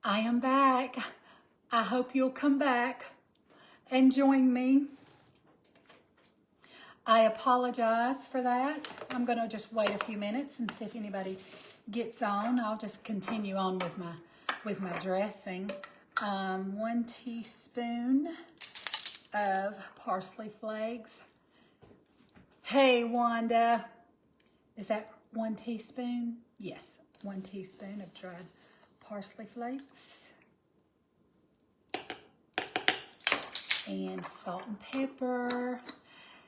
I am back. I hope you'll come back and join me. I apologize for that. I'm going to just wait a few minutes and see if anybody gets on. I'll just continue on with my dressing. 1 teaspoon of parsley flakes. Hey, Wanda. Is that 1 teaspoon? Yes, 1 teaspoon of dried parsley flakes. And salt and pepper.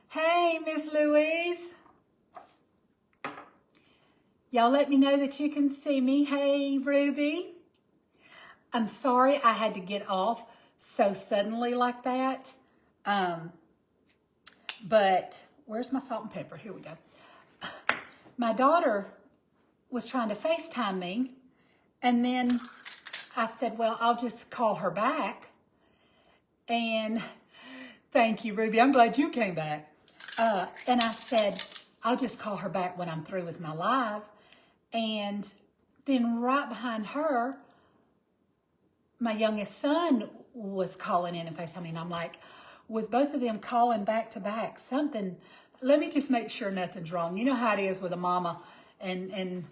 Hey, Miss Louise. Y'all let me know that you can see me. Hey, Ruby. I'm sorry I had to get off so suddenly like that. But where's my salt and pepper? Here we go. My daughter was trying to FaceTime me. And then I said, well, I'll just call her back. And thank you, Ruby. I'm glad you came back. And I said, I'll just call her back when I'm through with my live. And then right behind her, my youngest son was calling in and FaceTiming. And I'm like, with both of them calling back to back, something, let me just make sure nothing's wrong. You know how it is with a mama and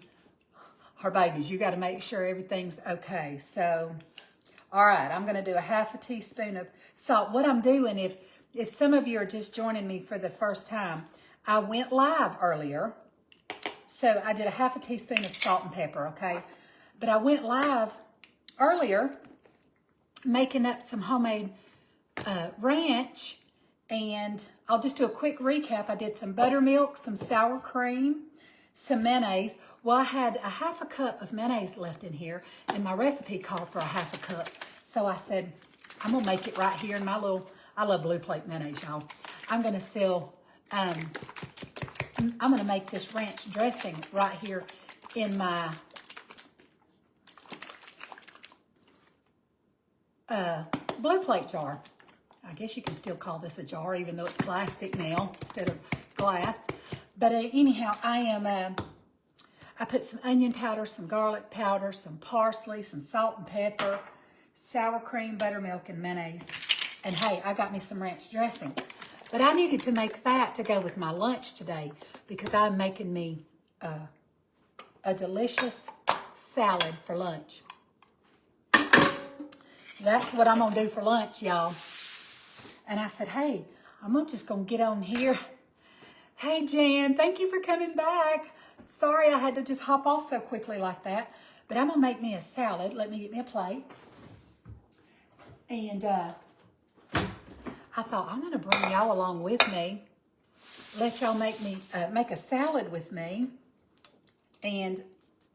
her babies. You got to make sure everything's okay. So, all right, I'm going to do a 1/2 teaspoon of salt. What I'm doing, if some of you are just joining me for the first time, I went live earlier. So I did a 1/2 teaspoon of salt and pepper, okay? But I went live earlier making up some homemade ranch. And I'll just do a quick recap. I did some buttermilk, some sour cream, some mayonnaise. Well, I had a 1/2 cup of mayonnaise left in here, and my recipe called for a 1/2 cup. So I said, I'm gonna make it right here in my little, I love blue plate mayonnaise, y'all. I'm gonna still, I'm gonna make this ranch dressing right here in my blue plate jar. I guess you can still call this a jar, even though it's plastic now instead of glass. But anyhow, I put some onion powder, some garlic powder, some parsley, some salt and pepper, sour cream, buttermilk, and mayonnaise. And hey, I got me some ranch dressing. But I needed to make that to go with my lunch today because I'm making me a delicious salad for lunch. That's what I'm going to do for lunch, y'all. And I said, hey, I'm just going to get on here. Hey, Jan, thank you for coming back. Sorry I had to just hop off so quickly like that. But I'm going to make me a salad. Let me get me a plate. And I thought, I'm going to bring y'all along with me. Let y'all make a salad with me. And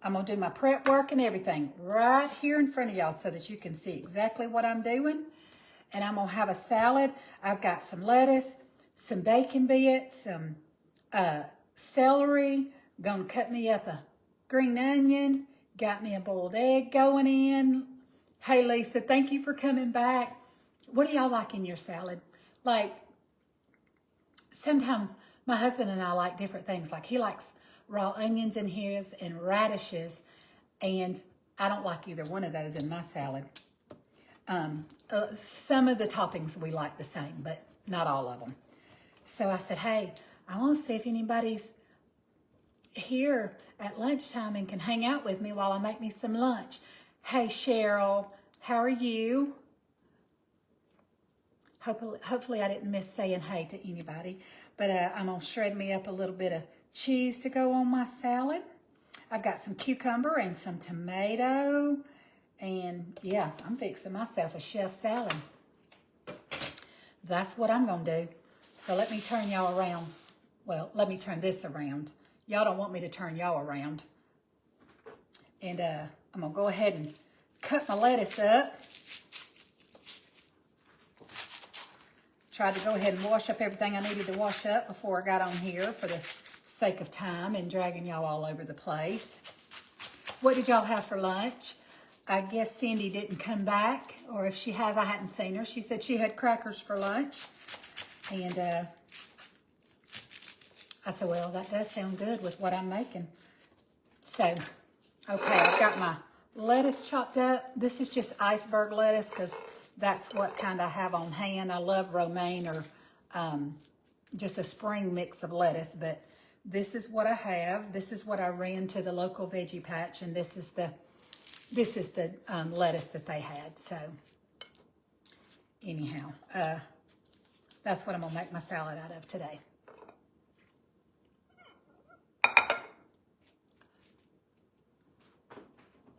I'm going to do my prep work and everything right here in front of y'all so that you can see exactly what I'm doing. And I'm going to have a salad. I've got some lettuce, some bacon bits, some celery. Going to cut me up a green onion. Got me a boiled egg going in. Hey, Lisa, thank you for coming back. What do y'all like in your salad? Like, sometimes my husband and I like different things. Like, he likes raw onions in his and radishes. And I don't like either one of those in my salad. Some of the toppings we like the same, but not all of them. So I said, hey, I want to see if anybody's here at lunchtime and can hang out with me while I make me some lunch. Hey, Cheryl, how are you? Hopefully I didn't miss saying hey to anybody, but I'm going to shred me up a little bit of cheese to go on my salad. I've got some cucumber and some tomato. And yeah, I'm fixing myself a chef salad. That's what I'm going to do. So let me turn y'all around. Well, let me turn this around. Y'all don't want me to turn y'all around. And I'm going to go ahead and cut my lettuce up. Tried to go ahead and wash up everything I needed to wash up before I got on here for the sake of time and dragging y'all all over the place. What did y'all have for lunch? I guess Cindy didn't come back, or if she has, I hadn't seen her. She said she had crackers for lunch. And I said, well, that does sound good with what I'm making. So, okay, I've got my lettuce chopped up. This is just iceberg lettuce because that's what kind I have on hand. I love romaine or just a spring mix of lettuce, but this is what I have. This is what I ran to the local veggie patch, and this is the lettuce that they had. So anyhow, that's what I'm gonna make my salad out of today.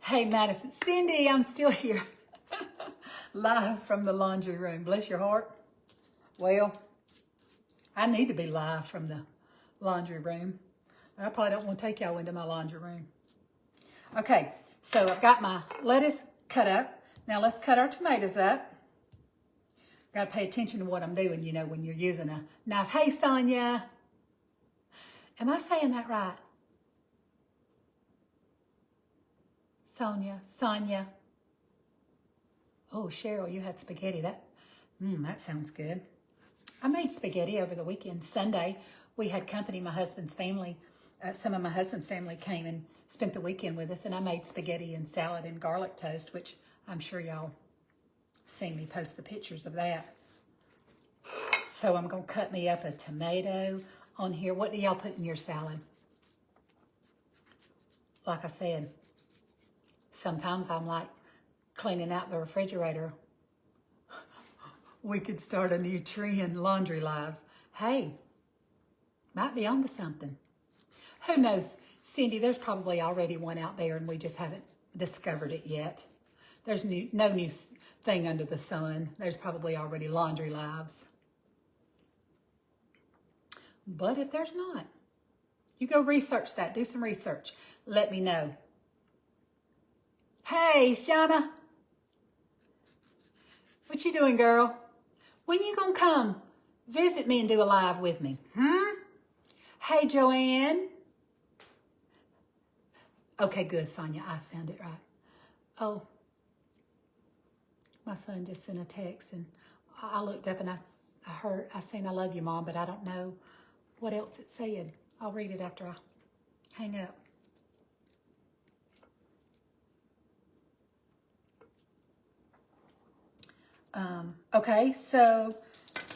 Hey, Madison. Cindy, I'm still here. Live from the laundry room. Bless your heart. Well, I need to be live from the laundry room. I probably don't want to take y'all into my laundry room. Okay, so I've got my lettuce cut up. Now let's cut our tomatoes up. Got to pay attention to what I'm doing, you know, when you're using a knife. Hey, Sonia. Am I saying that right? Sonia. Oh, Cheryl, you had spaghetti. That sounds good. I made spaghetti over the weekend. Sunday, we had company. My husband's family, some of my husband's family came and spent the weekend with us, and I made spaghetti and salad and garlic toast, which I'm sure y'all seen me post the pictures of that. So I'm going to cut me up a tomato on here. What do y'all put in your salad? Like I said, sometimes I'm like cleaning out the refrigerator. We could start a new trend, Laundry Lives. Hey, might be onto something. Who knows, Cindy, there's probably already one out there and we just haven't discovered it yet. There's no new thing under the sun. There's probably already Laundry Lives. But if there's not, you go research that. Do some research. Let me know. Hey, Shauna. What you doing, girl? When you gonna come visit me and do a live with me? Hey, Joanne. Okay, good, Sonia. I sounded right. Oh, my son just sent a text, and I looked up and I seen I love you, Mom, but I don't know what else it said. I'll read it after I hang up. Okay, so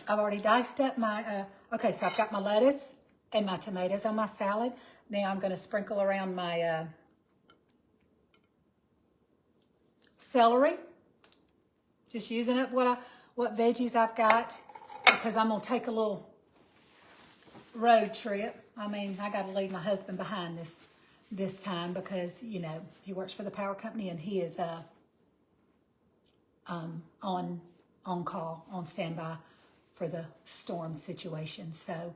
I've already diced up my, okay, so I've got my lettuce and my tomatoes on my salad. Now I'm going to sprinkle around my celery. Just using up what veggies I've got because I'm going to take a little road trip. I mean, I got to leave my husband behind this time because, you know, he works for the power company and he is on call, on standby for the storm situation. So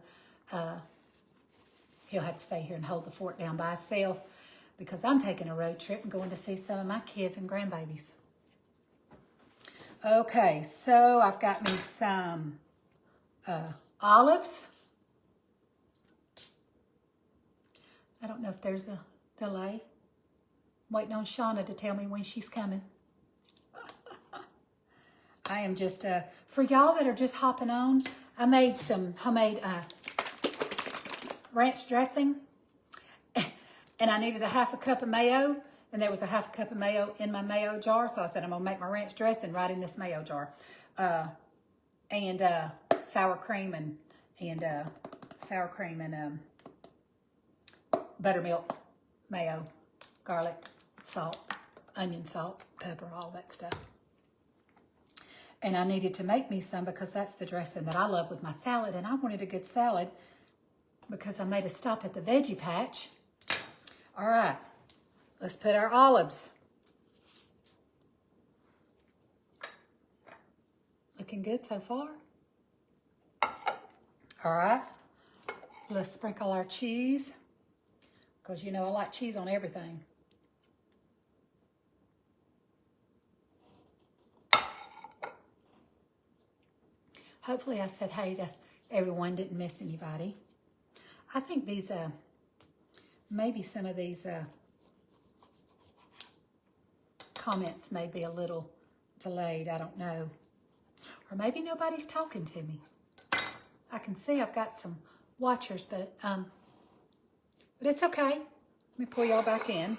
he'll have to stay here and hold the fort down by himself because I'm taking a road trip and going to see some of my kids and grandbabies. Okay, so I've got me some olives. I don't know if there's a delay. I'm waiting on Shauna to tell me when she's coming. I am just, for y'all that are just hopping on, I made some homemade ranch dressing, and I needed a half a cup of mayo, and there was a half a cup of mayo in my mayo jar, so I said I'm going to make my ranch dressing right in this mayo jar. And sour cream and buttermilk, mayo, garlic, salt, onion, salt, pepper, all that stuff. And I needed to make me some because that's the dressing that I love with my salad. And I wanted a good salad because I made a stop at the veggie patch. All right, let's put our olives. Looking good so far. All right, let's sprinkle our cheese because you know I like cheese on everything. Hopefully I said hey to everyone, didn't miss anybody. I think these, maybe some of these comments may be a little delayed, I don't know. Or maybe nobody's talking to me. I can see I've got some watchers, but it's okay. Let me pull y'all back in.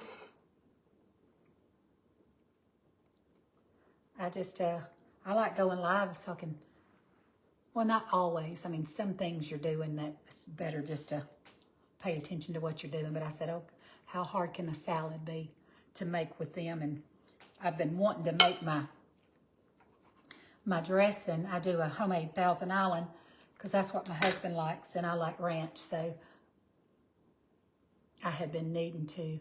I like going live so I can, well, not always. I mean, some things you're doing that it's better just to pay attention to what you're doing. But I said, oh, how hard can a salad be to make with them? And I've been wanting to make my dressing. I do a homemade Thousand Island because that's what my husband likes, and I like ranch. So I had been needing to,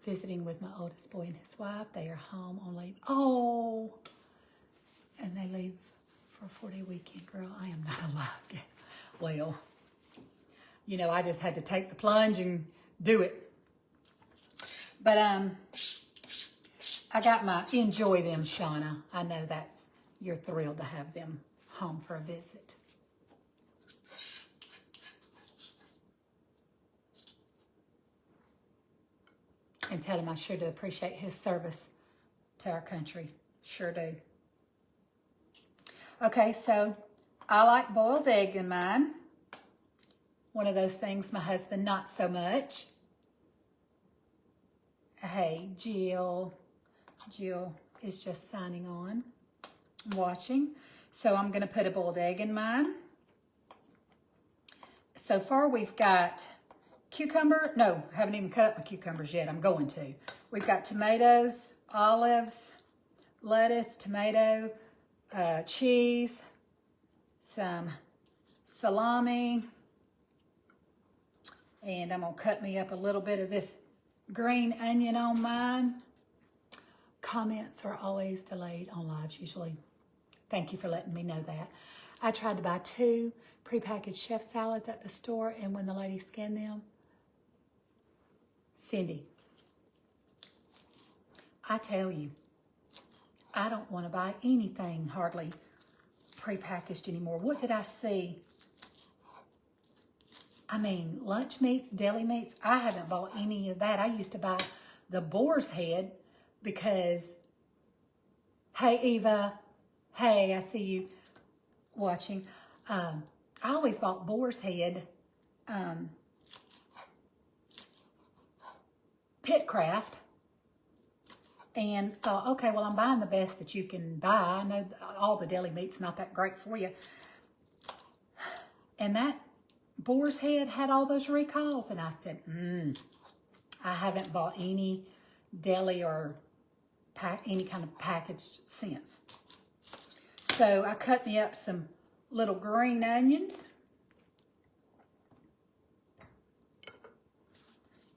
visiting with my oldest boy and his wife. They are home on leave. Oh, and they leave for a 4-day weekend. Girl, I am not alive yet. Well, you know, I just had to take the plunge and do it. But I got my enjoy them, Shauna. I know you're thrilled to have them home for a visit. And tell him I sure do appreciate his service to our country. Sure do. Okay, so I like boiled egg in mine. One of those things my husband not so much. Hey, Jill. Jill is just signing on, watching. So I'm going to put a boiled egg in mine. So far we've got cucumber. No, I haven't even cut up my cucumbers yet. I'm going to. We've got tomatoes, olives, lettuce, tomato, cheese, some salami, and I'm going to cut me up a little bit of this green onion on mine. Comments are always delayed on lives usually. Thank you for letting me know that. I tried to buy 2 prepackaged chef salads at the store, and when the lady scanned them, Cindy, I tell you, I don't want to buy anything hardly prepackaged anymore. What did I see? I mean, lunch meats, deli meats. I haven't bought any of that. I used to buy the boar's head because, hey, Eva, hey, I see you watching. I always bought boar's head, Pitcraft, and thought, okay, well, I'm buying the best that you can buy. I know all the deli meat's not that great for you. And that boar's head had all those recalls, and I said, I haven't bought any deli or any kind of packaged since. So I cut me up some little green onions.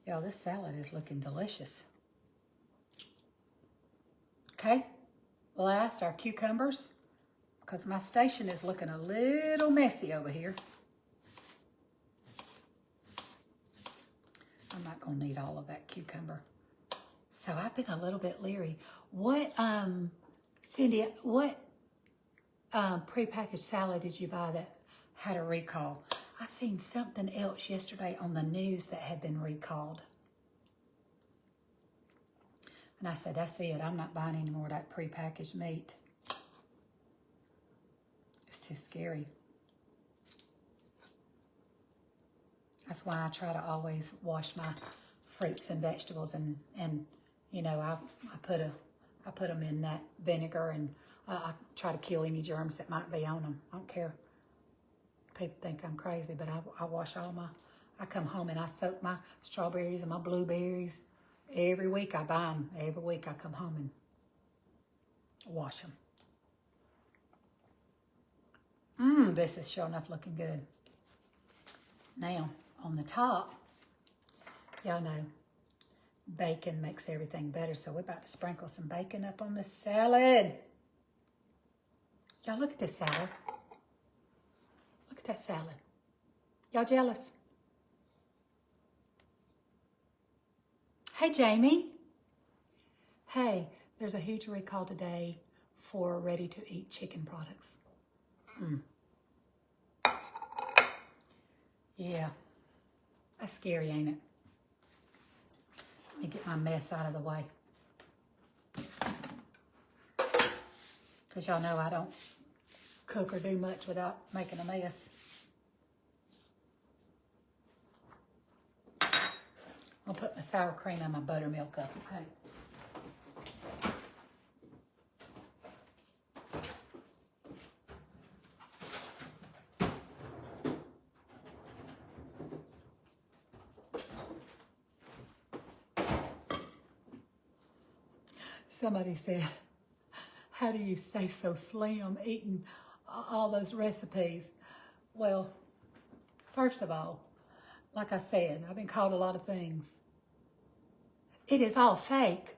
Y'all, this salad is looking delicious. Okay, last, our cucumbers, because my station is looking a little messy over here. I'm not going to need all of that cucumber. So I've been a little bit leery. What, Cindy, what prepackaged salad did you buy that had a recall? I seen something else yesterday on the news that had been recalled. And I said, that's it. I'm not buying any more of that prepackaged meat. It's too scary. That's why I try to always wash my fruits and vegetables, and you know, I put them in that vinegar, and I try to kill any germs that might be on them. I don't care. People think I'm crazy, but I wash I come home and I soak my strawberries and my blueberries. Every week I buy them. Every week I come home and wash them. This is sure enough looking good. Now, on the top, y'all know bacon makes everything better, so we're about to sprinkle some bacon up on this salad. Y'all, look at this salad. Look at that salad. Y'all jealous? Hey, Jamie. Hey, there's a huge recall today for ready-to-eat chicken products. Yeah, that's scary, ain't it? Let me get my mess out of the way. Because y'all know I don't cook or do much without making a mess. I'll put my sour cream and my buttermilk up, okay? Somebody said, how do you stay so slim eating all those recipes? Well, first of all, like I said, I've been called a lot of things. It is all fake.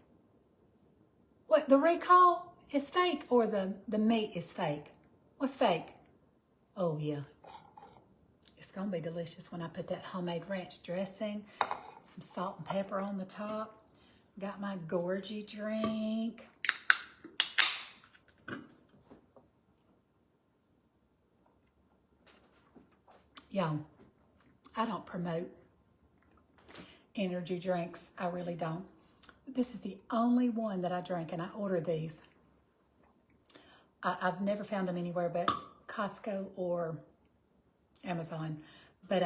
What, the recall is fake or the meat is fake? What's fake? Oh, yeah. It's going to be delicious when I put that homemade ranch dressing, some salt and pepper on the top. Got my gorgy drink. Y'all, I don't promote energy drinks. I really don't. This is the only one that I drink, and I order these. I've never found them anywhere but Costco or Amazon. But,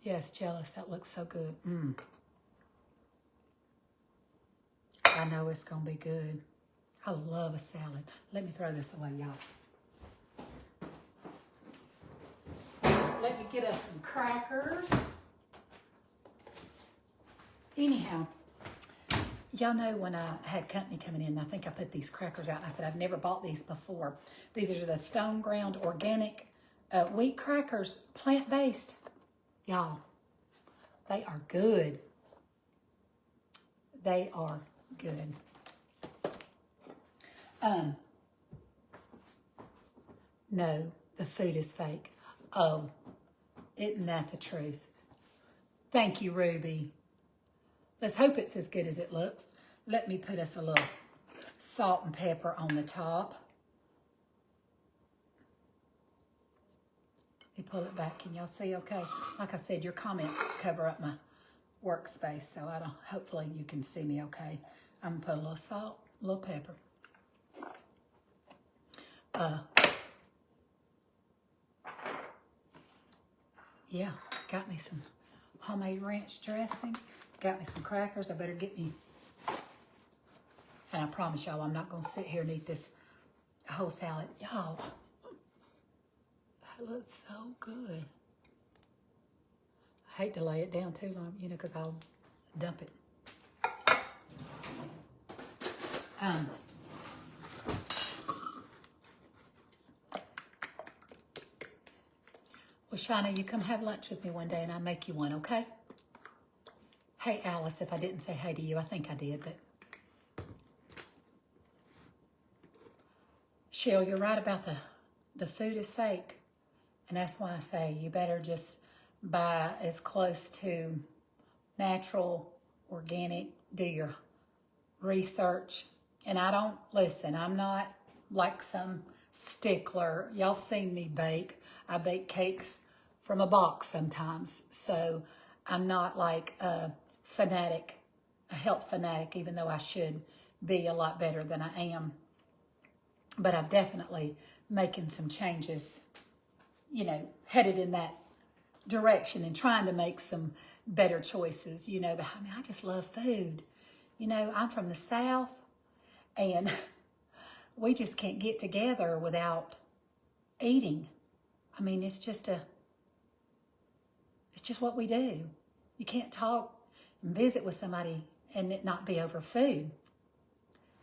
yes, jealous. That looks so good. I know it's going to be good. I love a salad. Let me throw this away, y'all. Let me get us some crackers. Anyhow, y'all know when I had company coming in, I think I put these crackers out. And I said, I've never bought these before. These are the Stone Ground Organic wheat crackers, plant-based. Y'all, they are good. They are good. No, the food is fake. Oh, isn't that the truth? Thank you, Ruby. Let's hope it's as good as it looks. Let me put us a little salt and pepper on the top. Let me pull it back. Can y'all see okay? Like I said, your comments cover up my workspace, so I don't. Hopefully you can see me okay. I'm gonna put a little salt, a little pepper. Yeah, got me some homemade ranch dressing. Got me some crackers. I better get me. And I promise y'all, I'm not gonna sit here and eat this whole salad. Y'all, that looks so good. I hate to lay it down too long, you know, because I'll dump it. Well, Shauna, you come have lunch with me one day and I'll make you one, okay? Hey, Alice, if I didn't say hey to you, I think I did, but. Shell, you're right about the food is fake. And that's why I say you better just buy as close to natural, organic, do your research. And I don't, listen, I'm not like some stickler. Y'all seen me bake. I bake cakes from a box sometimes. So I'm not like a fanatic, a health fanatic, even though I should be a lot better than I am. But I'm definitely making some changes, you know, headed in that direction and trying to make some better choices, you know. But I mean, I just love food. You know, I'm from the South, and we just can't get together without eating. I mean, it's just what we do. You can't talk and visit with somebody and it not be over food.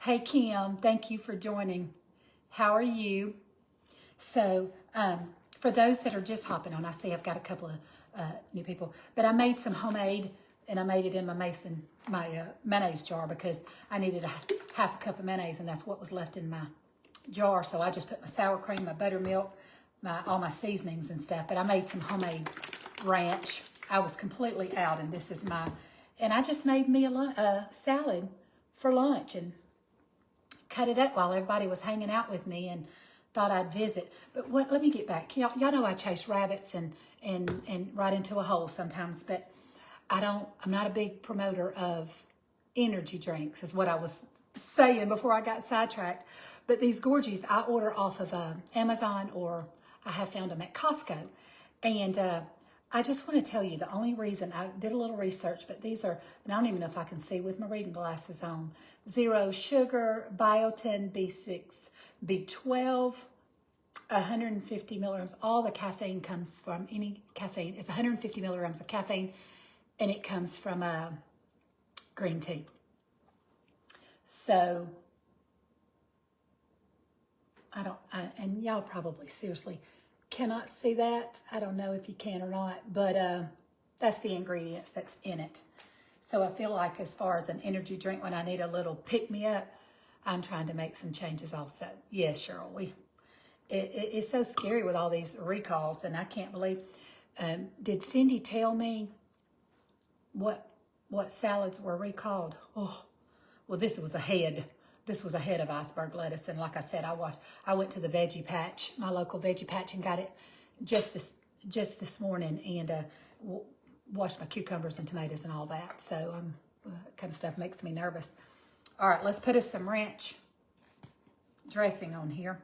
Hey, Kim, thank you for joining. How are you? So, for those that are just hopping on, I see I've got a couple of new people, but I made some homemade, and I made it in my mayonnaise jar because I needed half a cup of mayonnaise, and that's what was left in my jar. So I just put my sour cream, my buttermilk, all my seasonings and stuff. But I made some homemade ranch. I was completely out, and this is and I just made me a salad for lunch and cut it up while everybody was hanging out with me and thought I'd visit. But let me get back. Y'all know I chase rabbits and right into a hole sometimes, but I'm not a big promoter of energy drinks, is what I was saying before I got sidetracked. But these Gorgies, I order off of Amazon, or I have found them at Costco. And I just want to tell you, the only reason I did a little research, but these are, and I don't even know if I can see with my reading glasses on, 0 sugar, biotin, B6, B12, 150 milligrams. All the caffeine comes from any caffeine. It's 150 milligrams of caffeine, and it comes from green tea. So and y'all probably seriously cannot see that. I don't know if you can or not, but that's the ingredients that's in it. So I feel like as far as an energy drink, when I need a little pick-me-up, I'm trying to make some changes also. Yes, Cheryl, it's so scary with all these recalls, and I can't believe, did Cindy tell me what salads were recalled? Oh, well, this was ahead. This was ahead of iceberg lettuce, and like I said, I went to the veggie patch, my local veggie patch, and got it just this morning, and washed my cucumbers and tomatoes and all that. So kind of stuff makes me nervous. All right, let's put us some ranch dressing on here.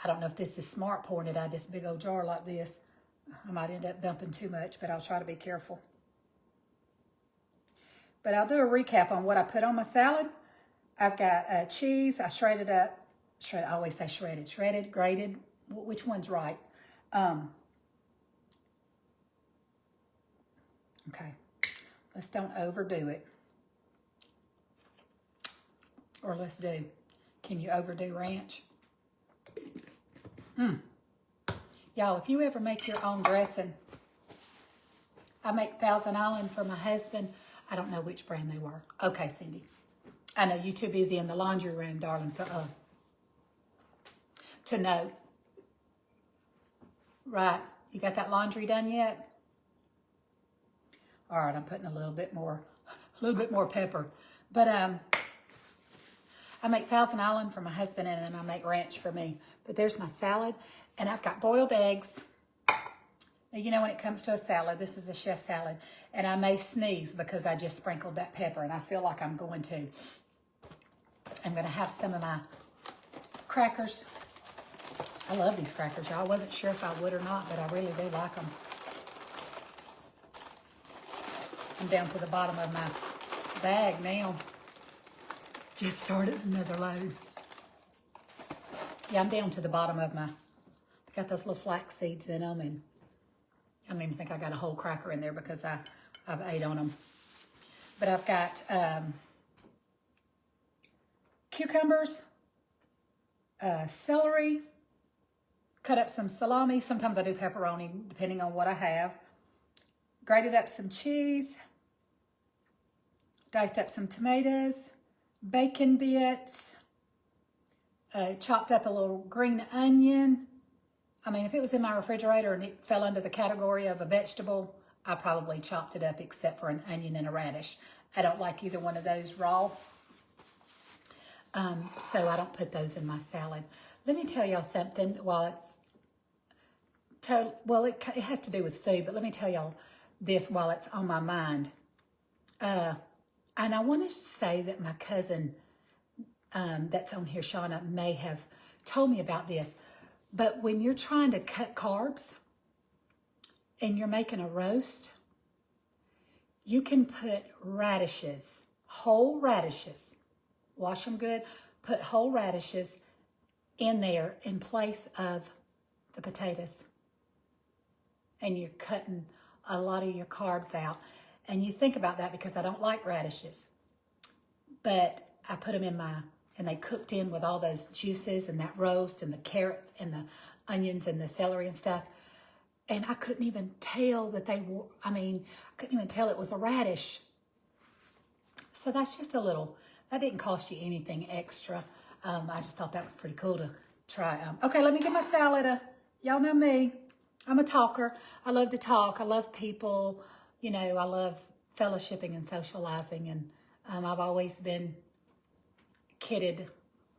I don't know if this is smart pouring it out of this big old jar like this. I might end up dumping too much, but I'll try to be careful. But I'll do a recap on what I put on my salad. I've got cheese. I shredded up. I always say shredded. Shredded, grated. Which one's right? Okay. Let's don't overdo it. Or let's do. Can you overdo ranch? Y'all, if you ever make your own dressing, I make Thousand Island for my husband. I don't know which brand they were. Okay, Cindy. I know you're too busy in the laundry room, darling, to know. Right. You got that laundry done yet? All right, I'm putting a little bit more pepper. But I make Thousand Island for my husband, and then I make ranch for me. But there's my salad, and I've got boiled eggs. Now, you know, when it comes to a salad, this is a chef salad, and I may sneeze because I just sprinkled that pepper, and I feel like I'm going to. I'm going to have some of my crackers. I love these crackers, y'all. I wasn't sure if I would or not, but I really do like them. I'm down to the bottom of my bag now. Just started another load. Yeah, I'm down to the bottom of my, I got those little flax seeds in them, and I don't even think I got a whole cracker in there because I've ate on them. But I've got cucumbers, celery, cut up some salami. Sometimes I do pepperoni, depending on what I have. Grated up some cheese, diced up some tomatoes, bacon bits, chopped up a little green onion. I mean, if it was in my refrigerator and it fell under the category of a vegetable, I probably chopped it up except for an onion and a radish. I don't like either one of those raw, so I don't put those in my salad. Let me tell y'all something while it has to do with food, but let me tell y'all this while it's on my mind. And I want to say that my cousin that's on here, Shauna, may have told me about this. But when you're trying to cut carbs and you're making a roast, you can put radishes, whole radishes, wash them good, put whole radishes in there in place of the potatoes. And you're cutting a lot of your carbs out. And you think about that because I don't like radishes. But I put them in and they cooked in with all those juices and that roast and the carrots and the onions and the celery and stuff. And I couldn't even tell that they were, I couldn't even tell it was a radish. So that's just a little, that didn't cost you anything extra. I just thought that was pretty cool to try. Okay, let me get my salad. Y'all know me. I'm a talker. I love to talk. I love people. You know, I love fellowshipping and socializing. And I've always been kidded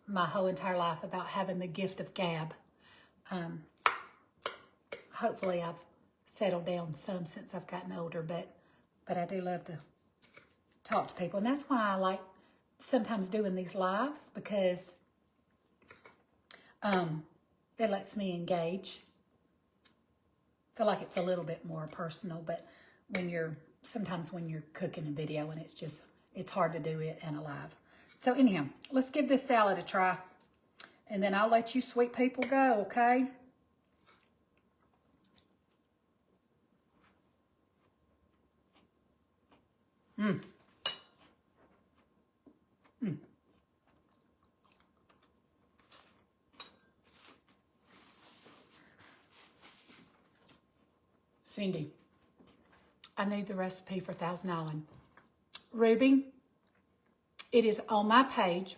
my whole entire life about having the gift of gab. Hopefully I've settled down some since I've gotten older, but I do love to talk to people. And that's why I like sometimes doing these lives, because it lets me engage. I feel like it's a little bit more personal, but sometimes when you're cooking a video and it's hard to do it and alive. So anyhow, let's give this salad a try. And then I'll let you sweet people go, okay? Cindy, I need the recipe for Thousand Island. Ruby, it is on my page,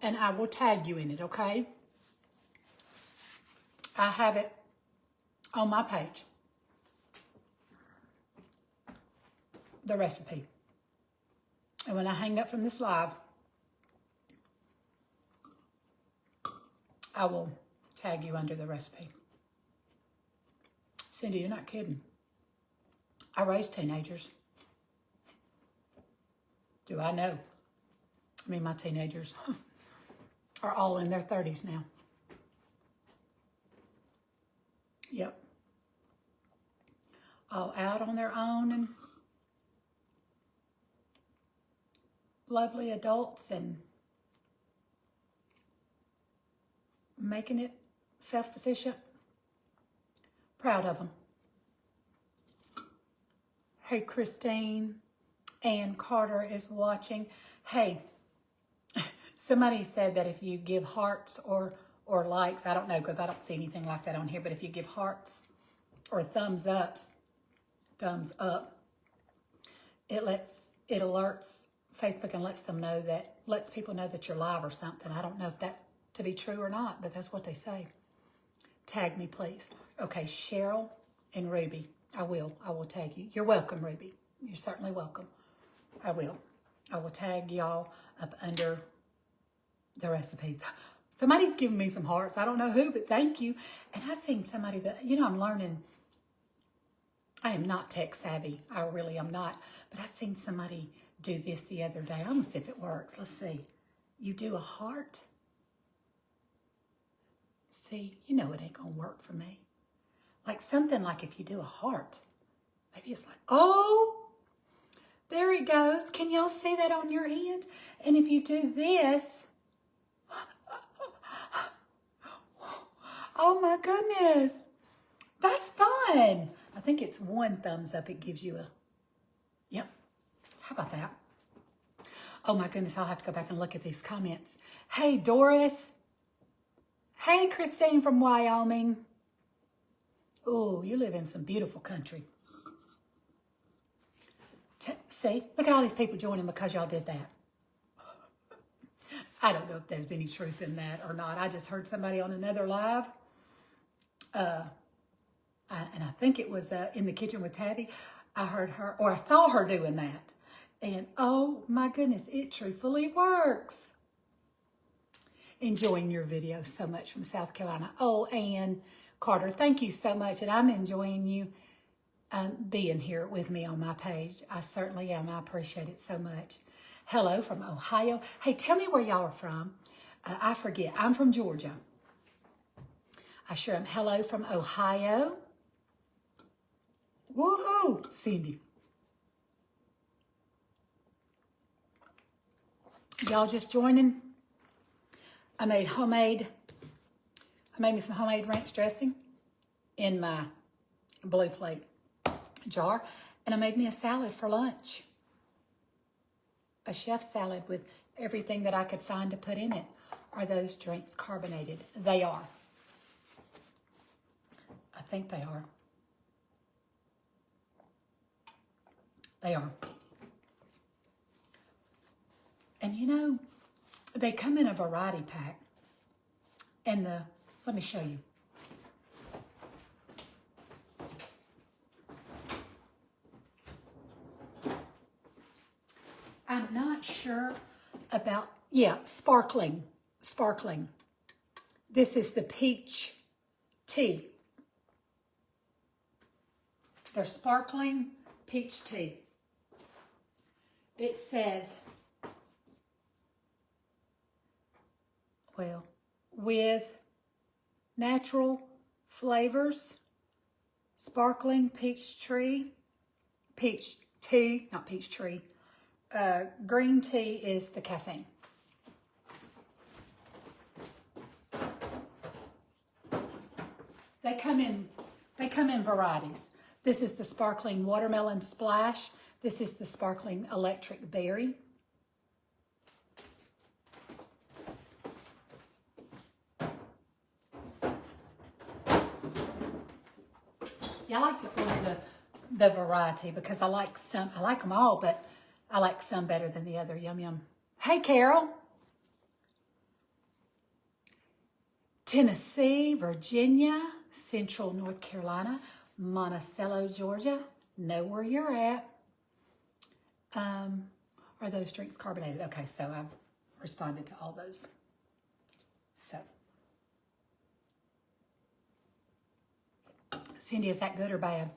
and I will tag you in it, okay? I have it on my page, the recipe. And when I hang up from this live, I will tag you under the recipe. Cindy, you're not kidding. I raised teenagers. Do I know? I mean, my teenagers are all in their 30s now. Yep. All out on their own and lovely adults and making it self-sufficient. Proud of them. Hey, Christine. Ann Carter is watching. Hey, somebody said that if you give hearts or likes, I don't know because I don't see anything like that on here, but if you give hearts or thumbs up, it alerts Facebook and lets people know that you're live or something. I don't know if that's to be true or not, but that's what they say. Tag me, please. Okay, Cheryl and Ruby. I will tag you. You're welcome, Ruby. You're certainly welcome. I will tag y'all up under the recipes. Somebody's giving me some hearts. I don't know who, but thank you. And I've seen somebody that, I'm learning. I am not tech savvy. I really am not. But I've seen somebody do this the other day. I'm going to see if it works. Let's see. You do a heart. See, it ain't going to work for me. Like something like if you do a heart. Maybe it's like, oh, there it goes. Can y'all see that on your end? And if you do this, oh my goodness, that's fun. I think it's one thumbs up. It gives you yep. How about that? Oh my goodness, I'll have to go back and look at these comments. Hey, Doris. Hey, Christine from Wyoming. Oh, you live in some beautiful country. See, look at all these people joining because y'all did that. I don't know if there's any truth in that or not. I just heard somebody on another live, and I think it was in the kitchen with Tabby. I heard her, or I saw her doing that. And oh my goodness, it truthfully works. Enjoying your video so much from South Carolina. Oh, Ann Carter, thank you so much. And I'm enjoying you being here with me on my page. I certainly am. I appreciate it so much. Hello from Ohio. Hey, tell me where y'all are from. I forget. I'm from Georgia. I sure am. Hello from Ohio. Woohoo, Cindy. Y'all just joining? I made me some homemade ranch dressing in my blue plate jar, and I made me a salad for lunch. A chef salad with everything that I could find to put in it. Are those drinks carbonated? They are. I think they are. They are. And they come in a variety pack. And let me show you. I'm not sure about, sparkling. This is the peach tea. They're sparkling peach tea. It says, with natural flavors, sparkling peach tea, not peach tree. Green tea is the caffeine. They come in varieties. This is the sparkling watermelon splash. This is the sparkling electric berry. Yeah, I like to order the variety because I like them all, but I like some better than the other. Yum, yum. Hey, Carol. Tennessee, Virginia, Central North Carolina, Monticello, Georgia. Know where you're at. Are those drinks carbonated? Okay, so I've responded to all those. So, Cindy, is that good or bad?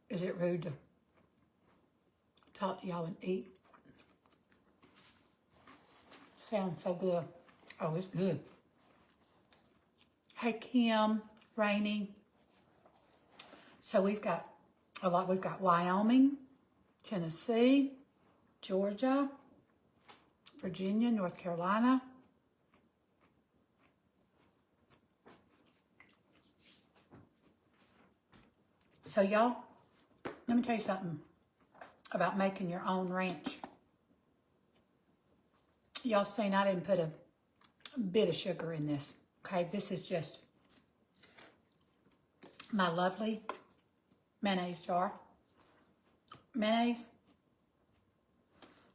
Is it rude to talk to y'all and eat? Sounds so good. Oh, it's good. Hey, Kim, Rainey. So we've got a lot. We've got Wyoming, Tennessee, Georgia, Virginia, North Carolina. So y'all, let me tell you something about making your own ranch. Y'all seen I didn't put a bit of sugar in this. Okay, this is just my lovely mayonnaise jar. Mayonnaise.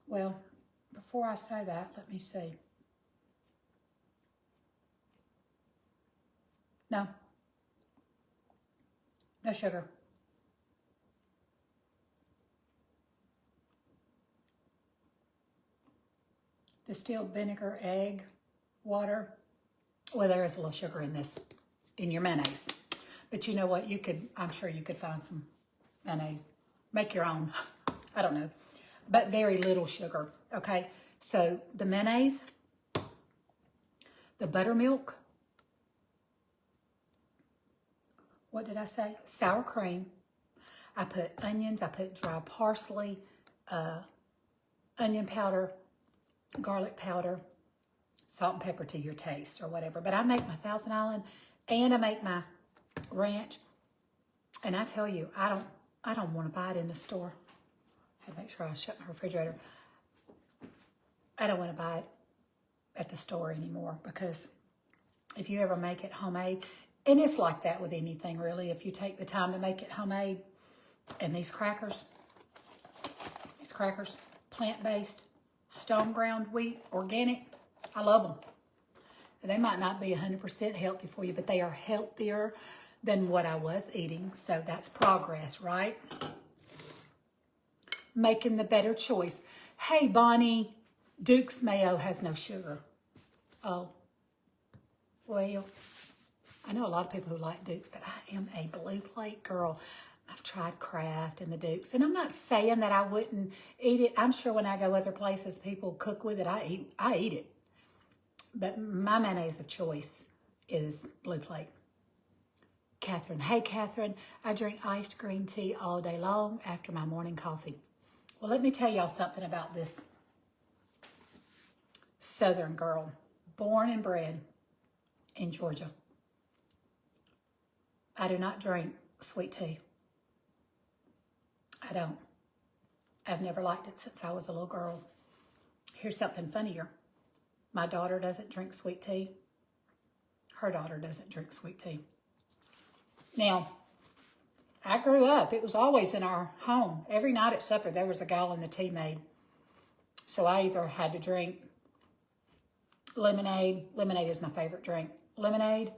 Well, before I say that, let me see. No. No sugar. Distilled vinegar, egg, water. Well, there is a little sugar in this, in your mayonnaise. But you know what? I'm sure you could find some mayonnaise. Make your own. I don't know. But very little sugar, okay? So the mayonnaise, the buttermilk, what did I say? Sour cream. I put onions, I put dry parsley, onion powder, garlic powder, salt and pepper to your taste or whatever. But I make my Thousand Island and I make my ranch. And I tell you, I don't want to buy it in the store. I had to make sure I shut my refrigerator. I don't want to buy it at the store anymore because if you ever make it homemade, and it's like that with anything really, if you take the time to make it homemade, and these crackers, plant-based, stone ground wheat, organic, I love them. And they might not be 100% healthy for you, but they are healthier than what I was eating. So that's progress, right? Making the better choice. Hey, Bonnie, Duke's mayo has no sugar. Oh, well, I know a lot of people who like Duke's, but I am a blue plate girl. I've tried Kraft and the Dukes, and I'm not saying that I wouldn't eat it. I'm sure when I go other places, people cook with it. I eat it. But my mayonnaise of choice is blue plate. Catherine. Hey, Catherine, I drink iced green tea all day long after my morning coffee. Well, let me tell y'all something about this Southern girl, born and bred in Georgia. I do not drink sweet tea. I don't. I've never liked it since I was a little girl. Here's something funnier. My daughter doesn't drink sweet tea. Her daughter doesn't drink sweet tea. Now, I grew up. It was always in our home. Every night at supper, there was a gallon of tea made. So I either had to drink lemonade. Lemonade is my favorite drink. Lemonade.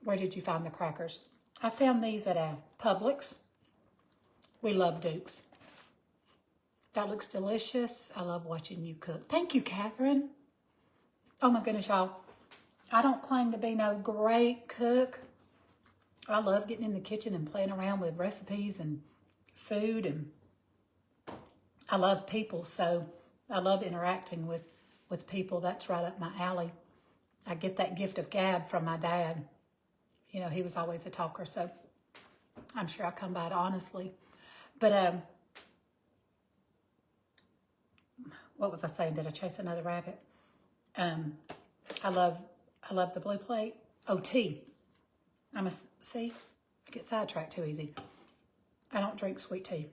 Where did you find the crackers? I found these at a Publix. We love Duke's. That looks delicious. I love watching you cook. Thank you, Catherine. Oh my goodness, y'all. I don't claim to be no great cook. I love getting in the kitchen and playing around with recipes and food, and I love people, so I love interacting with people. That's right up my alley. I get that gift of gab from my dad. You know, he was always a talker, so I'm sure I come by it honestly. But what was I saying? Did I chase another rabbit? I love the blue plate. Oh, tea. See, I get sidetracked too easy. I don't drink sweet tea.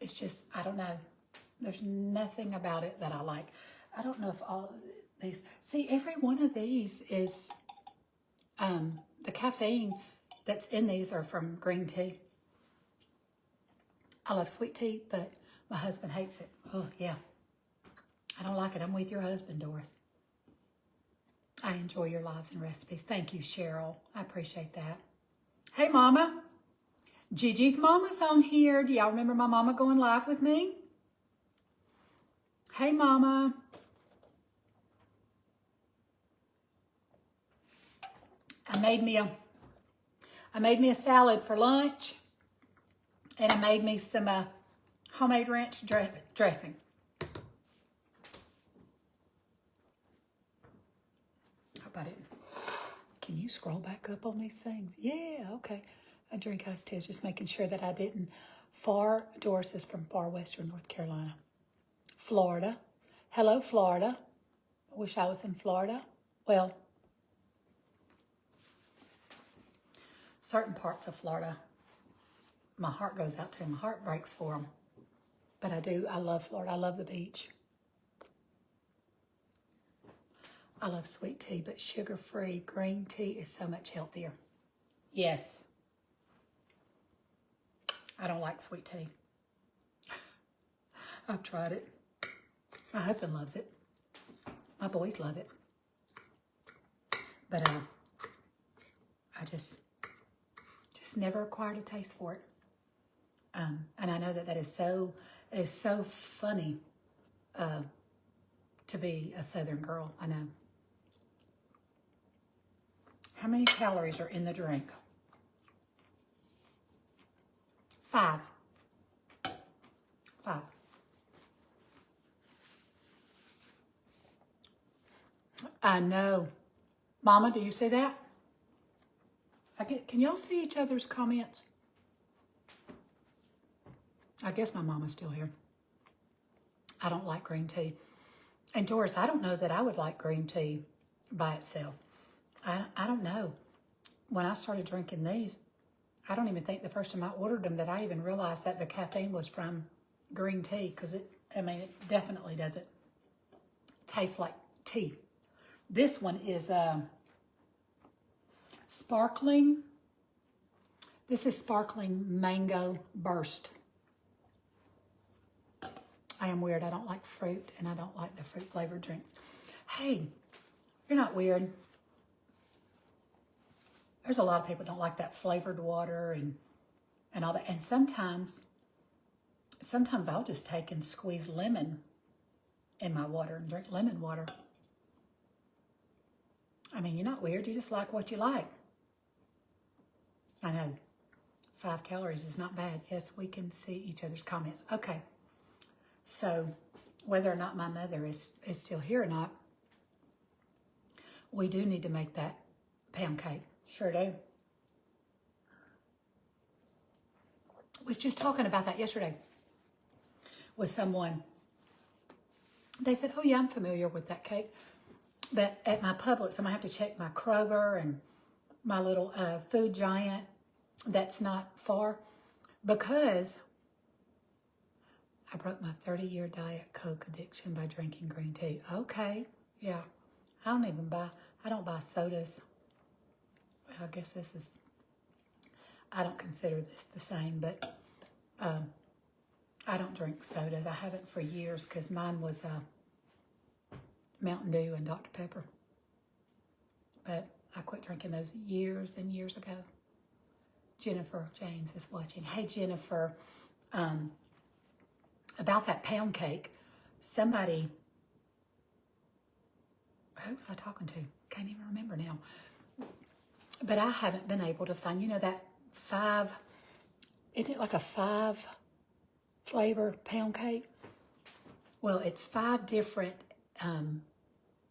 It's just, I don't know. There's nothing about it that I like. I don't know if all of these, see, every one of these is, the caffeine that's in these are from green tea. I love sweet tea, but my husband hates it. Oh, yeah. I don't like it. I'm with your husband, Doris. I enjoy your lives and recipes. Thank you, Cheryl. I appreciate that. Hey, Mama. Gigi's mama's on here. Do y'all remember my mama going live with me? Hey, Mama. I made me a salad for lunch, and I made me some homemade ranch dressing. Hope I didn't. Can you scroll back up on these things? Yeah, okay. I drink iced tea. Just making sure that I didn't. Doris is from far western North Carolina. Florida. Hello, Florida. I wish I was in Florida. Well, certain parts of Florida, my heart goes out to. My heart breaks for them. But I love Florida. I love the beach. I love sweet tea, but sugar-free green tea is so much healthier. Yes. I don't like sweet tea. I've tried it. My husband loves it. My boys love it. But I just never acquired a taste for it. And I know that is so funny to be a Southern girl. I know. How many calories are in the drink? 5. 5. I know. Mama, do you see that? Can y'all see each other's comments? I guess my mama's still here. I don't like green tea. And Doris, I don't know that I would like green tea by itself. I don't know. When I started drinking these, I don't even think the first time I ordered them that I even realized that the caffeine was from green tea, because it definitely doesn't taste like tea. This one is sparkling. This is sparkling mango burst. I am weird. I don't like fruit, and I don't like the fruit flavored drinks. Hey, you're not weird. There's a lot of people don't like that flavored water and all that. And sometimes I'll just take and squeeze lemon in my water and drink lemon water. I mean, you're not weird. You just like what you like. I know. 5 calories is not bad. Yes, we can see each other's comments. Okay. So whether or not my mother is still here or not, we do need to make that pound cake. Sure do. Was just talking about that yesterday with someone. They said, oh yeah, I'm familiar with that cake. But at my Publix, I'm going to have to check my Kroger and my little Food Giant that's not far, because I broke my 30-year Diet Coke addiction by drinking green tea. Okay, yeah. I don't buy sodas. I guess I don't consider this the same, but I don't drink sodas. I haven't for years, because mine was Mountain Dew and Dr. Pepper. But I quit drinking those years and years ago. Jennifer James is watching. Hey, Jennifer, about that pound cake, somebody, who was I talking to? Can't even remember now. But I haven't been able to find, that 5, isn't it like a 5 flavor pound cake? Well, it's 5 different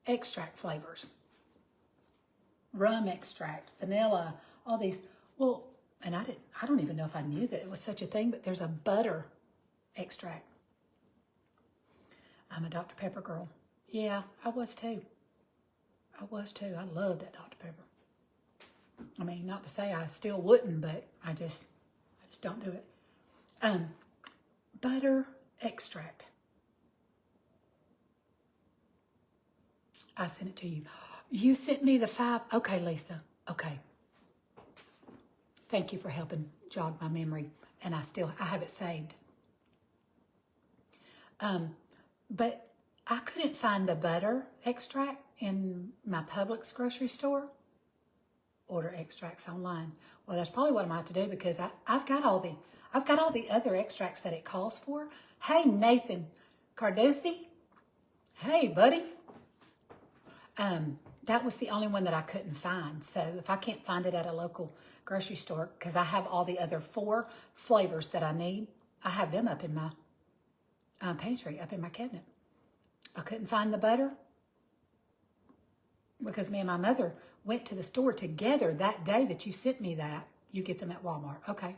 extract flavors. Rum extract, vanilla, all these. Well, and I don't even know if I knew that it was such a thing, but there's a butter extract. I'm a Dr. Pepper girl. Yeah, I was too. I was too. I loved that Dr. Pepper. I mean, not to say I still wouldn't, but I just don't do it. Butter extract. I sent it to you. You sent me the 5. Okay, Lisa. Okay. Thank you for helping jog my memory. And I have it saved. But I couldn't find the butter extract in my Publix grocery store. Order extracts online. Well, that's probably what I might have to do because I've got all the other extracts that it calls for. Hey, Nathan Cardosi. Hey, buddy. That was the only one that I couldn't find. So if I can't find it at a local grocery store, because I have all the other 4 flavors that I need, I have them up in my pantry, up in my cabinet. I couldn't find the butter because me and my mother went to the store together that day that you sent me that. You get them at Walmart. Okay.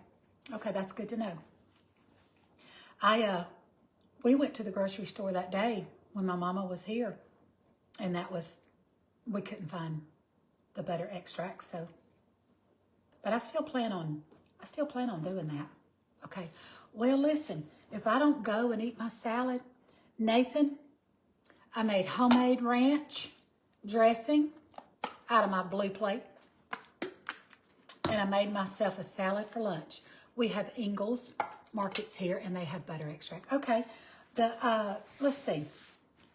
Okay, that's good to know. We went to the grocery store that day when my mama was here, and we couldn't find the butter extract, so, but I still plan on doing that. Okay. Well, listen, if I don't go and eat my salad, Nathan, I made homemade ranch dressing out of my blue plate, and I made myself a salad for lunch. We have Ingles Markets here, and they have butter extract. Okay, let's see.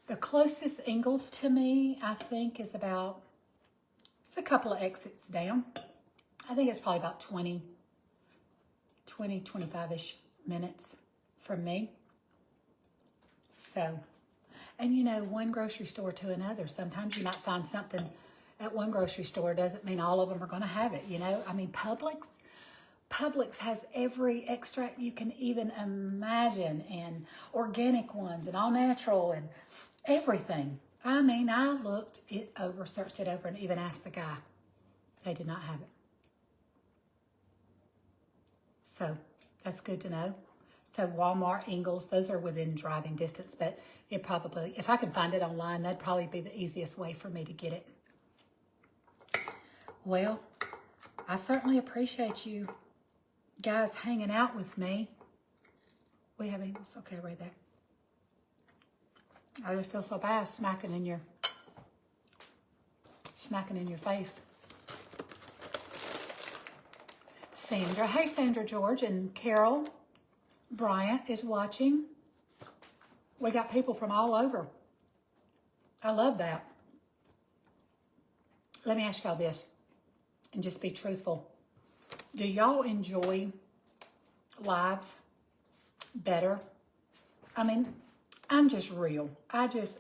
The closest Ingles to me, I think, is about, it's a couple of exits down. I think it's probably about 25-ish minutes from me. So, and you know, one grocery store to another. Sometimes you might find something at one grocery store. Doesn't mean all of them are going to have it, you know. I mean, Publix has every extract you can even imagine, and organic ones and all natural and everything. I mean, I looked it over, searched it over, and even asked the guy. They did not have it. So that's good to know. So Walmart, Ingles, those are within driving distance, but it probably, if I can find it online, that'd probably be the easiest way for me to get it. Well, I certainly appreciate you guys hanging out with me. We have Ingles. Okay, I read that. I just feel so bad smacking in your face. Sandra. Hey, Sandra George and Carol Bryant is watching. We got people from all over. I love that. Let me ask y'all this, and just be truthful. Do y'all enjoy lives better? I mean, I'm just real. I'm just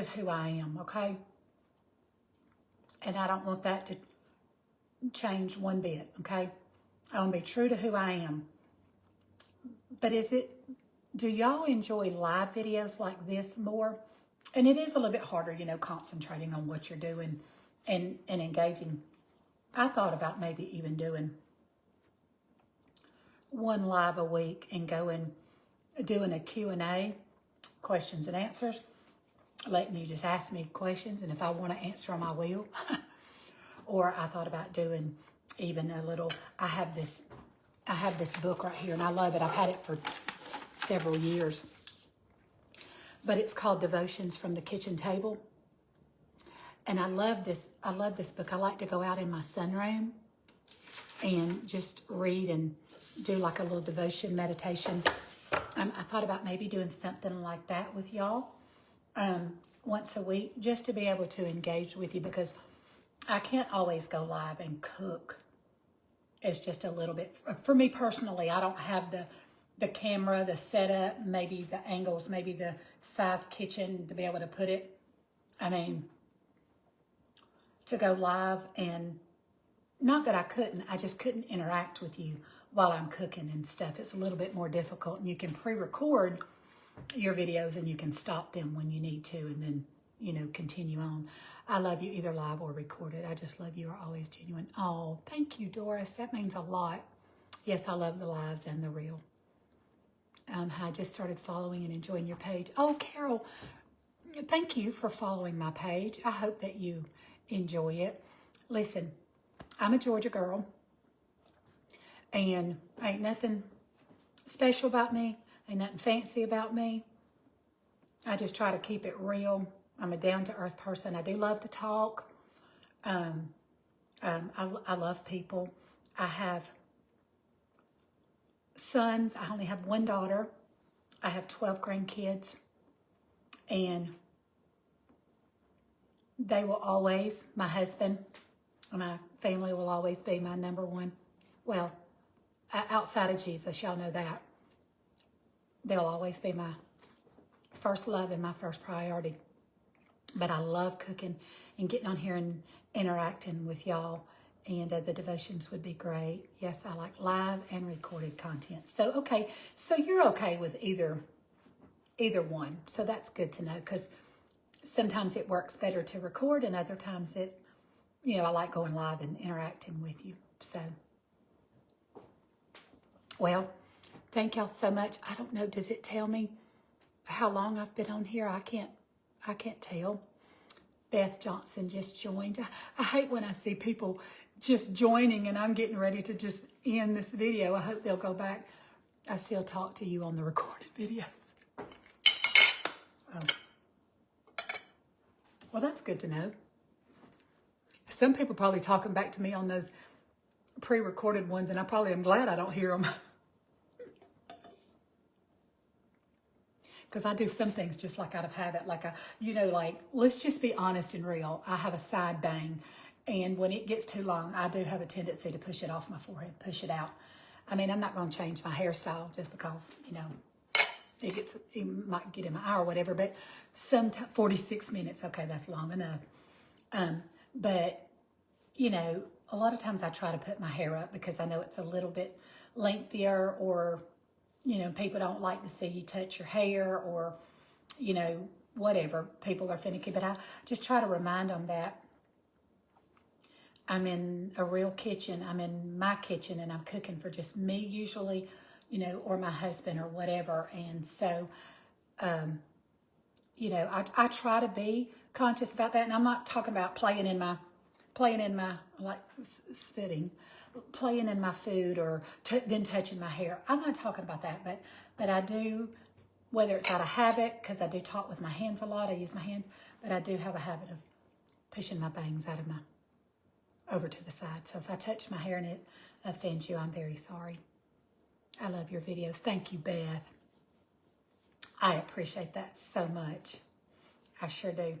who I am, okay? And I don't want that to change one bit, okay? I want to be true to who I am. But do y'all enjoy live videos like this more? And it is a little bit harder, you know, concentrating on what you're doing and engaging. I thought about maybe even doing one live a week and doing a Q&A, questions and answers, letting you just ask me questions, and if I want to answer them, I will. Or I thought about doing even a little, I have this book right here, and I love it. I've had it for several years. But it's called Devotions from the Kitchen Table. And I love this book. I like to go out in my sunroom and just read and do like a little devotion meditation. I thought about maybe doing something like that with y'all once a week, just to be able to engage with you, because I can't always go live and cook. It's just a little bit, for me personally, I don't have the camera, the setup, maybe the angles, maybe the size kitchen to be able to put it. I mean, to go live, and not that I couldn't, I just couldn't interact with you while I'm cooking and stuff. It's a little bit more difficult, and you can pre-record your videos and you can stop them when you need to, and then, you know, continue on. I love you either live or recorded. I just love you. Are always genuine. Oh, thank you, Doris. That means a lot. Yes, I love the lives and the real. I just started following and enjoying your page. Oh, Carol, thank you for following my page. I hope that you enjoy it. Listen, I'm a Georgia girl, and ain't nothing special about me. Ain't nothing fancy about me. I just try to keep it real. I'm a down-to-earth person. I do love to talk. I love people. I have sons. I only have one daughter. I have 12 grandkids. And they will always, my husband, my family will always be my number one. Well, outside of Jesus, y'all know that. They'll always be my first love and my first priority. But I love cooking and getting on here and interacting with y'all. And the devotions would be great. Yes, I like live and recorded content. So, okay. So you're okay with either one. So that's good to know, because sometimes it works better to record and other times it, I like going live and interacting with you. So, well, thank y'all so much. I don't know, does it tell me how long I've been on here? I can't tell. Beth Johnson just joined. I hate when I see people just joining and I'm getting ready to just end this video. I hope they'll go back. I still talk to you on the recorded videos. Oh. Well, that's good to know. Some people probably talking back to me on those pre-recorded ones, and I probably am glad I don't hear them. Because I do some things just like out of habit. Like, let's just be honest and real. I have a side bang. And when it gets too long, I do have a tendency to push it off my forehead, push it out. I mean, I'm not going to change my hairstyle just because, it might get in my eye or whatever. But 46 minutes, okay, that's long enough. But, a lot of times I try to put my hair up because I know it's a little bit lengthier, or people don't like to see you touch your hair, or, whatever. People are finicky. But I just try to remind them that I'm in a real kitchen. I'm in my kitchen and I'm cooking for just me usually, or my husband or whatever. And so, I try to be conscious about that. And I'm not talking about playing in my, like spitting, playing in my food, or then touching my hair. I'm not talking about that, but I do, whether it's out of habit, because I do talk with my hands a lot, I use my hands, but I do have a habit of pushing my bangs out of my, over to the side. So if I touch my hair and it offends you, I'm very sorry. I love your videos. Thank you, Beth. I appreciate that so much. I sure do.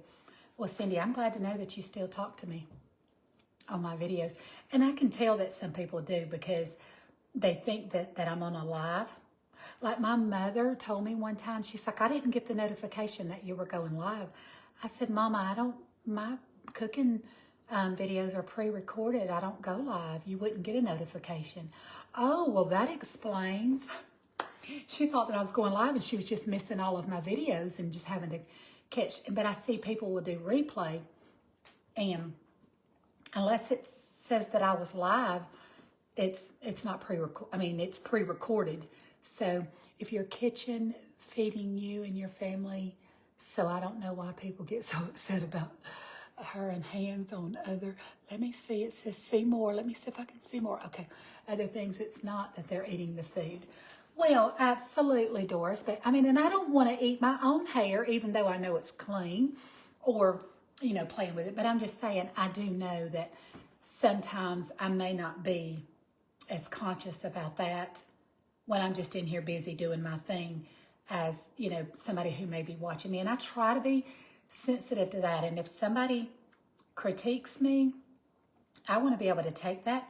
Well, Cindy, I'm glad to know that you still talk to me on my videos. And I can tell that some people do, because they think that I'm on a live. Like my mother told me one time, she's like, I didn't get the notification that you were going live. I said, Mama, my cooking videos are pre-recorded. I don't go live. You wouldn't get a notification. Oh, well, that explains. She thought that I was going live and she was just missing all of my videos and just having to catch. But I see people will do replay, and unless it says that I was live, it's not pre-recorded. I mean, it's pre-recorded. So if your kitchen feeding you and your family, so I don't know why people get so upset about her and hands on other. Let me see. It says see more. Let me see if I can see more. Okay. Other things. It's not that they're eating the food. Well, absolutely, Doris. But I mean, and I don't want to eat my own hair, even though I know it's clean, or, playing with it. But I'm just saying, I do know that sometimes I may not be as conscious about that when I'm just in here busy doing my thing as, somebody who may be watching me. And I try to be sensitive to that. And if somebody critiques me, I want to be able to take that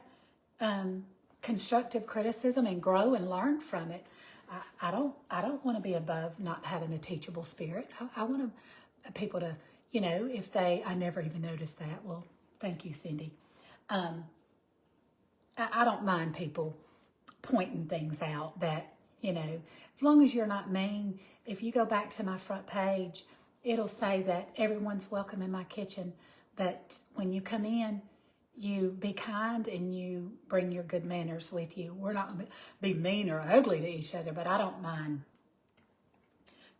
constructive criticism and grow and learn from it. I don't want to be above not having a teachable spirit. I want people to, if I never even noticed that. Well, thank you, Cindy. I don't mind people pointing things out that, as long as you're not mean. If you go back to my front page, it'll say that everyone's welcome in my kitchen, but when you come in, you be kind and you bring your good manners with you. We're not going to be mean or ugly to each other, but I don't mind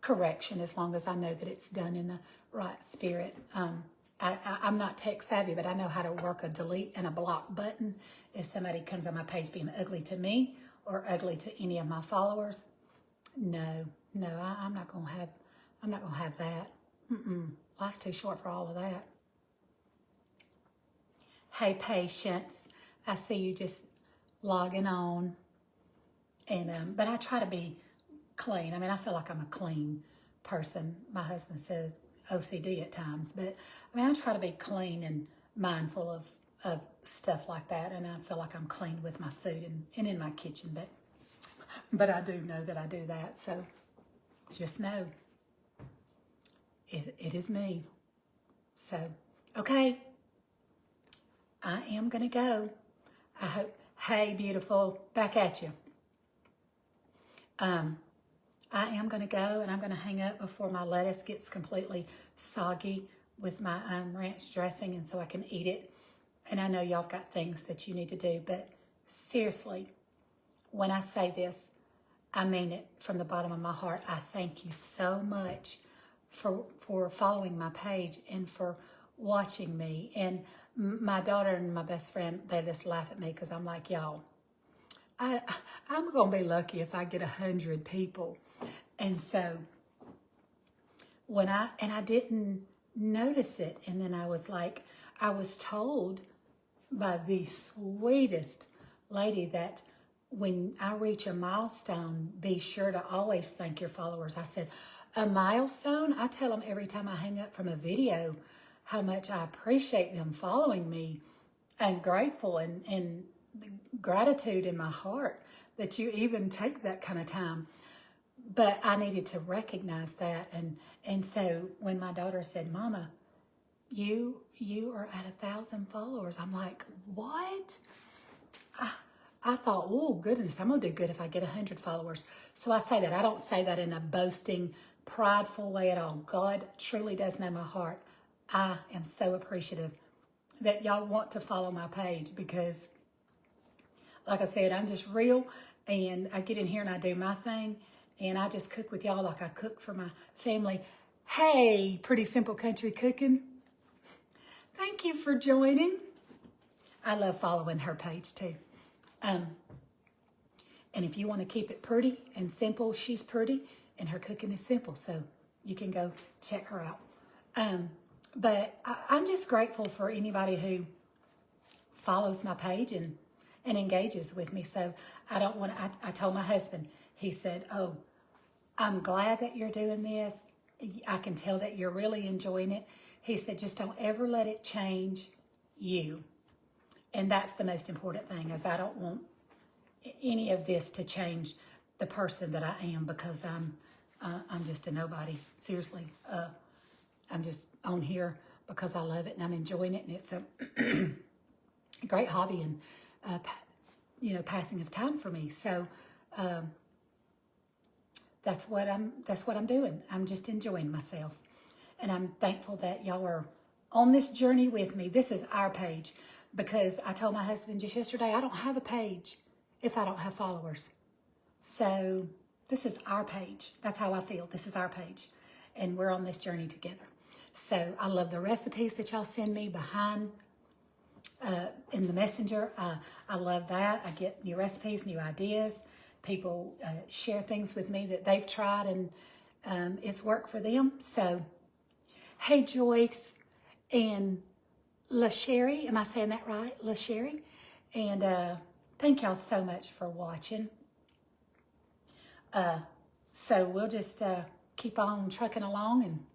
correction as long as I know that it's done in the right spirit. I'm not tech savvy, but I know how to work a delete and a block button if somebody comes on my page being ugly to me or ugly to any of my followers. No, I'm not gonna have that. Life's too short for all of that. Hey, Patience, I see you just logging on, and but I try to be clean. I mean, I feel like I'm a clean person. My husband says OCD at times, but I mean, I try to be clean and mindful of stuff like that, and I feel like I'm clean with my food and in my kitchen, but I do know that I do that, so just know it is me. So, okay, I am going to go. I hope, hey, beautiful, back at you. I am going to go, and I'm going to hang up before my lettuce gets completely soggy with my ranch dressing, and so I can eat it. And I know y'all got things that you need to do, but seriously, when I say this, I mean it from the bottom of my heart. I thank you so much for following my page and for watching me. And my daughter and my best friend, they just laugh at me because I'm like, y'all, I'm going to be lucky if I get 100 people. And so I didn't notice it. And then I was told by the sweetest lady that when I reach a milestone, be sure to always thank your followers. I said, a milestone? I tell them every time I hang up from a video how much I appreciate them following me. I'm grateful and gratitude in my heart that you even take that kind of time. But I needed to recognize that. And so when my daughter said, Mama, you are at 1,000 followers, I'm like, what? I thought, oh, goodness, I'm going to do good if I get 100 followers. So I say that. I don't say that in a boasting, prideful way at all. God truly does know my heart. I am so appreciative that y'all want to follow my page because, like I said, I'm just real, and I get in here and I do my thing, and I just cook with y'all like I cook for my family. Hey, Pretty Simple Country Cooking. Thank you for joining. I love following her page too. And if you want to keep it pretty and simple, she's pretty and her cooking is simple. So you can go check her out. But I'm just grateful for anybody who follows my page and engages with me. So I don't want to, I told my husband, he said, oh, I'm glad that you're doing this. I can tell that you're really enjoying it. He said, just don't ever let it change you. And that's the most important thing, is I don't want any of this to change the person that I am, because I'm just a nobody. Seriously, I'm just on here because I love it and I'm enjoying it, and it's a great hobby and passing of time for me. So that's what I'm doing. I'm just enjoying myself, and I'm thankful that y'all are on this journey with me. This is our page. Because I told my husband just yesterday, I don't have a page if I don't have followers. So this is our page. That's how I feel. This is our page. And we're on this journey together. So I love the recipes that y'all send me behind in the messenger. I love that. I get new recipes, new ideas. People share things with me that they've tried and it's worked for them. So, hey, Joyce and LaSherry, am I saying that right? LaSherry. And thank y'all so much for watching. So we'll just keep on trucking along, and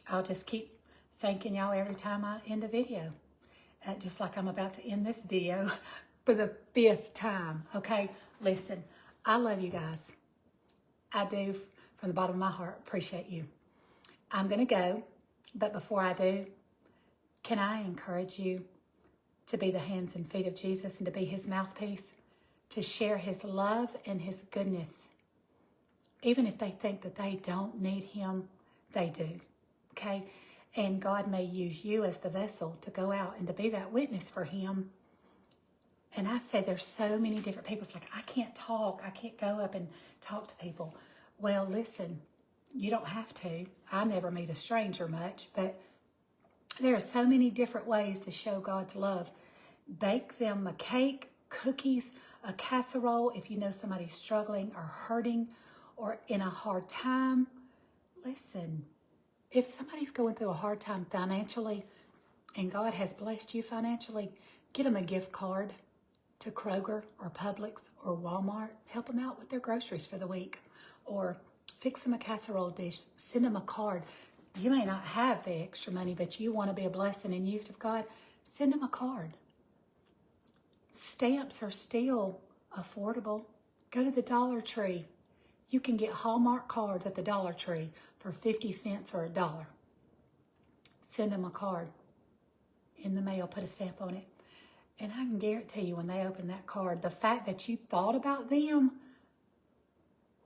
I'll just keep thanking y'all every time I end a video. Just like I'm about to end this video for the 5th time. Okay, listen, I love you guys. I do, from the bottom of my heart, appreciate you. I'm going to go, but before I do, can I encourage you to be the hands and feet of Jesus and to be his mouthpiece, to share his love and his goodness? Even if they think that they don't need him, they do, okay? And God may use you as the vessel to go out and to be that witness for him. And I say there's so many different people. It's like, I can't talk. I can't go up and talk to people. Well, listen, You don't have to. I never meet a stranger much, but there are so many different ways to show God's love. Bake them a cake, cookies, a casserole if you know somebody's struggling or hurting or in a hard time. Listen, if somebody's going through a hard time financially and God has blessed you financially, get them a gift card to Kroger or Publix or Walmart. Help them out with their groceries for the week. Or fix them a casserole dish. Send them a card. You may not have the extra money, but you want to be a blessing and used of God. Send them a card. Stamps are still affordable. Go to the Dollar Tree. You can get Hallmark cards at the Dollar Tree for 50 cents or $1. Send them a card in the mail, put a stamp on it. And I can guarantee you when they open that card, the fact that you thought about them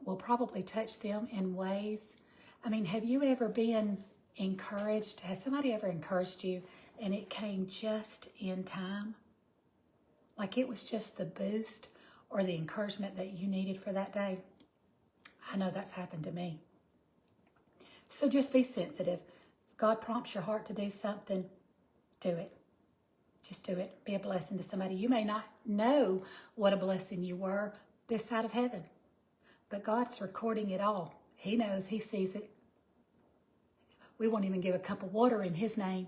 will probably touch them in ways. I mean, have you ever been encouraged? Has somebody ever encouraged you and it came just in time? Like it was just the boost or the encouragement that you needed for that day? I know that's happened to me. So just be sensitive. If God prompts your heart to do something, do it. Just do it. Be a blessing to somebody. You may not know what a blessing you were this side of heaven, but God's recording it all. He knows. He sees it. We won't even give a cup of water in His name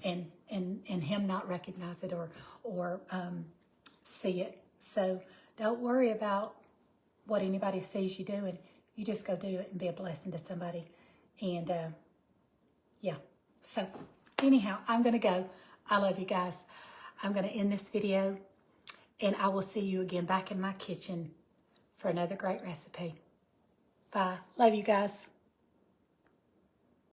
and Him not recognize it or see it. So don't worry about what anybody sees you doing. You just go do it and be a blessing to somebody. And yeah. So anyhow, I'm going to go. I love you guys. I'm going to end this video and I will see you again back in my kitchen for another great recipe. Bye. Love you guys.